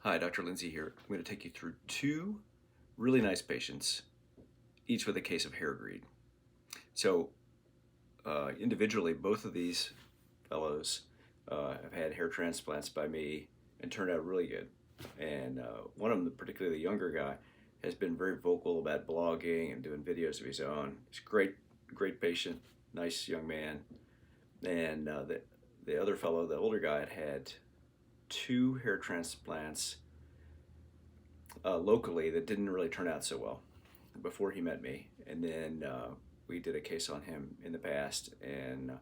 Hi, Dr. Lindsey here. I'm going to take you through two really nice patients, each with a case of hair greed. So, individually, both of these fellows have had hair transplants by me and turned out really good. And one of them, particularly the younger guy, has been very vocal about blogging and doing videos of his own. He's a great patient, nice young man. And the other fellow, the older guy, had two hair transplants locally that didn't really turn out so well before he met me. And then we did a case on him in the past, and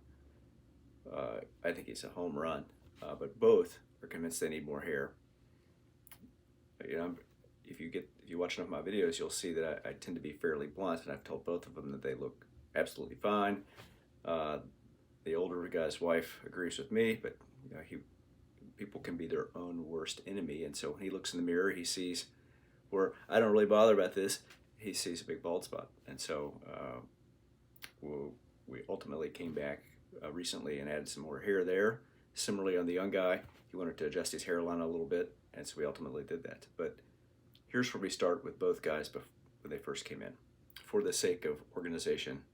I think he's a home run. But both are convinced they need more hair. You know, if you watch enough of my videos, you'll see that I tend to be fairly blunt, and I've told both of them that they look absolutely fine. The older guy's wife agrees with me, but you know, people can be their own worst enemy, and so when he looks in the mirror, he sees where I don't really bother about this. He sees a big bald spot, and so we ultimately came back recently and added some more hair there. Similarly, on the young guy, he wanted to adjust his hairline a little bit, and so we ultimately did that. But here's where we start with both guys when they first came in. For the sake of organization,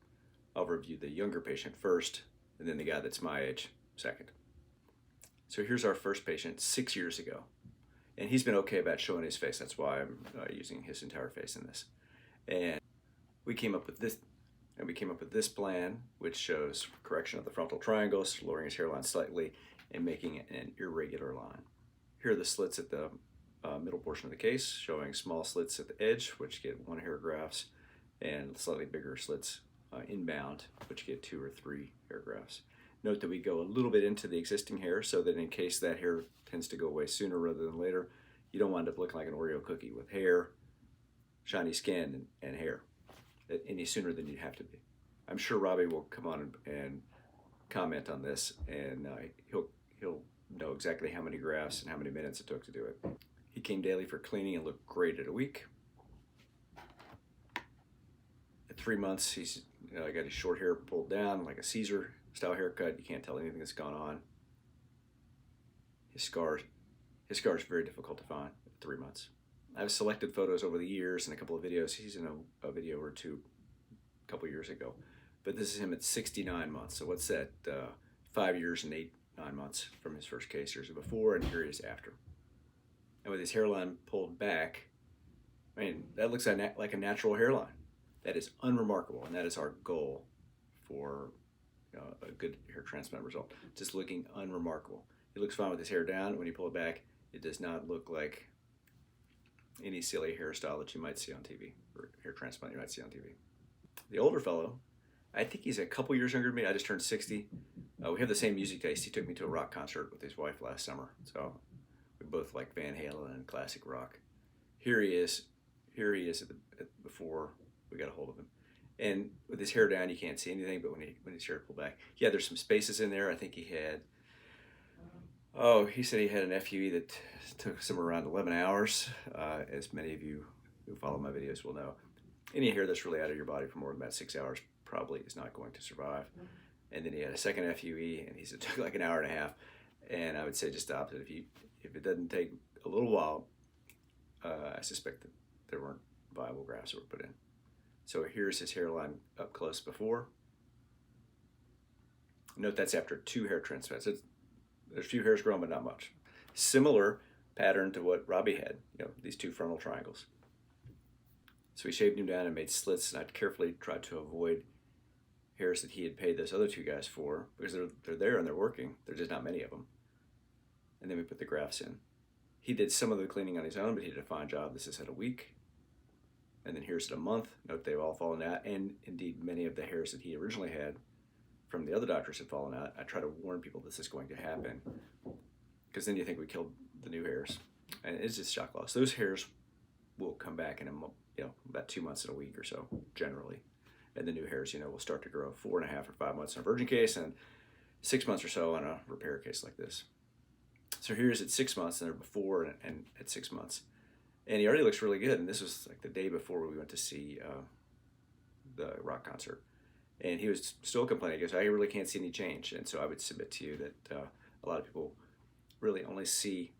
I'll review the younger patient first, and then the guy that's my age second. So here's our first patient 6 years ago. And he's been okay about showing his face. That's why I'm using his entire face in this. And we came up with this plan, which shows correction of the frontal triangles, lowering his hairline slightly, and making it an irregular line. Here are the slits at the middle portion of the case, showing small slits at the edge, which get 1 hair grafts, and slightly bigger slits inbound, which get 2 or 3 hair grafts. Note that we go a little bit into the existing hair so that in case that hair tends to go away sooner rather than later, you don't wind up looking like an Oreo cookie with hair, shiny skin, and hair any sooner than you have to be. I'm sure Robbie will come on and comment on this, and he'll know exactly how many grafts and how many minutes it took to do it. He came daily for cleaning and looked great at a week. At 3 months, he's got his short hair pulled down like a Caesar style haircut. You can't tell anything that's gone on. His scar is very difficult to find at 3 months. I've selected photos over the years and a couple of videos. He's in a video or two a couple years ago. But this is him at 69 months. So what's that? 5 years and 9 months from his first case. Here's before and here he is after. And with his hairline pulled back, I mean, that looks like a natural hairline. That is unremarkable, and that is our goal for a good hair transplant result. Just looking unremarkable. He looks fine with his hair down. When you pull it back, it does not look like any silly hairstyle that you might see on TV, or hair transplant you might see on TV. The older fellow, I think he's a couple years younger than me. I just turned 60. We have the same music taste. He took me to a rock concert with his wife last summer, so we both like Van Halen and classic rock. Here he is before we got a hold of him. And with his hair down, you can't see anything, but when his hair pulled back, yeah, there's some spaces in there. I think he said he had an FUE that took somewhere around 11 hours, as many of you who follow my videos will know. Any hair that's really out of your body for more than about 6 hours probably is not going to survive. And then he had a second FUE, and he said it took like an hour and a half. And I would say just the opposite. If it doesn't take a little while, I suspect that there weren't viable grafts that were put in. So here's his hairline up close before. Note that's after 2 hair transplants. There's a few hairs growing, but not much. Similar pattern to what Robbie had, these 2 frontal triangles. So we shaved him down and made slits, and I carefully tried to avoid hairs that he had paid those other 2 guys for, because they're there and they're working. There's just not many of them. And then we put the grafts in. He did some of the cleaning on his own, but he did a fine job. This is at a week. And then here's at a month. Note they've all fallen out, and indeed many of the hairs that he originally had from the other doctors have fallen out. I try to warn people this is going to happen, because then you think we killed the new hairs, and it's just shock loss. Those hairs will come back in about 2 months and a week or so generally, and the new hairs will start to grow 4.5 or 5 months in a virgin case and 6 months or so on a repair case like this. So here's at 6 months, and they're before and at 6 months. And he already looks really good. And this was like the day before we went to see the rock concert. And he was still complaining. He goes, I really can't see any change. And so I would submit to you that a lot of people really only see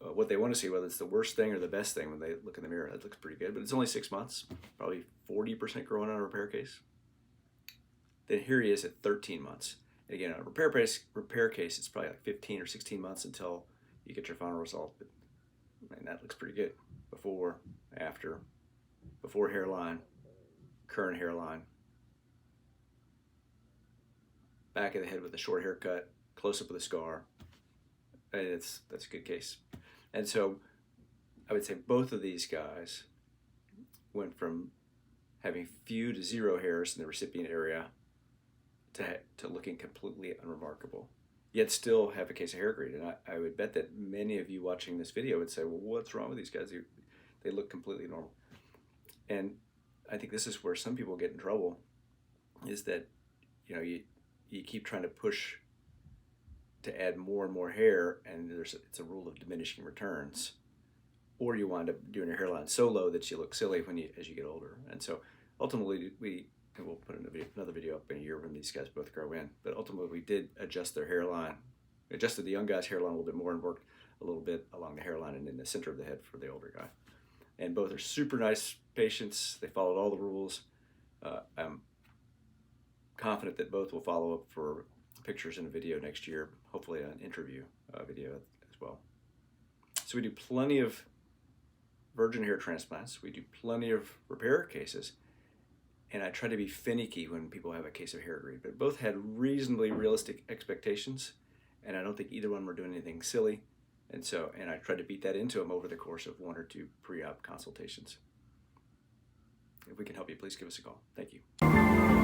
what they want to see, whether it's the worst thing or the best thing when they look in the mirror. That looks pretty good, but it's only 6 months, probably 40% growing on a repair case. Then here he is at 13 months. And again, a repair case, it's probably like 15 or 16 months until you get your final result. But man, that looks pretty good. Before, after, before hairline, current hairline, back of the head with a short haircut, close up with a scar. And that's a good case. And so I would say both of these guys went from having few to zero hairs in the recipient area to looking completely unremarkable, yet still have a case of hair greed. And I would bet that many of you watching this video would say, well, what's wrong with these guys? They look completely normal. And I think this is where some people get in trouble, is that, you know, you keep trying to push to add more and more hair, and it's a rule of diminishing returns, or you wind up doing your hairline so low that you look silly as you get older. And so ultimately and we'll put another video up in a year when these guys both grow in, but ultimately we did adjust their hairline, adjusted the young guy's hairline a little bit more, and worked a little bit along the hairline and in the center of the head for the older guy. And both are super nice patients. They followed all the rules. I'm confident that both will follow up for pictures and a video next year, hopefully an interview video as well. So we do plenty of virgin hair transplants. We do plenty of repair cases. And I try to be finicky when people have a case of hair greed. But both had reasonably realistic expectations, and I don't think either one were doing anything silly. And I tried to beat that into them over the course of 1 or 2 pre-op consultations. If we can help you, please give us a call. Thank you.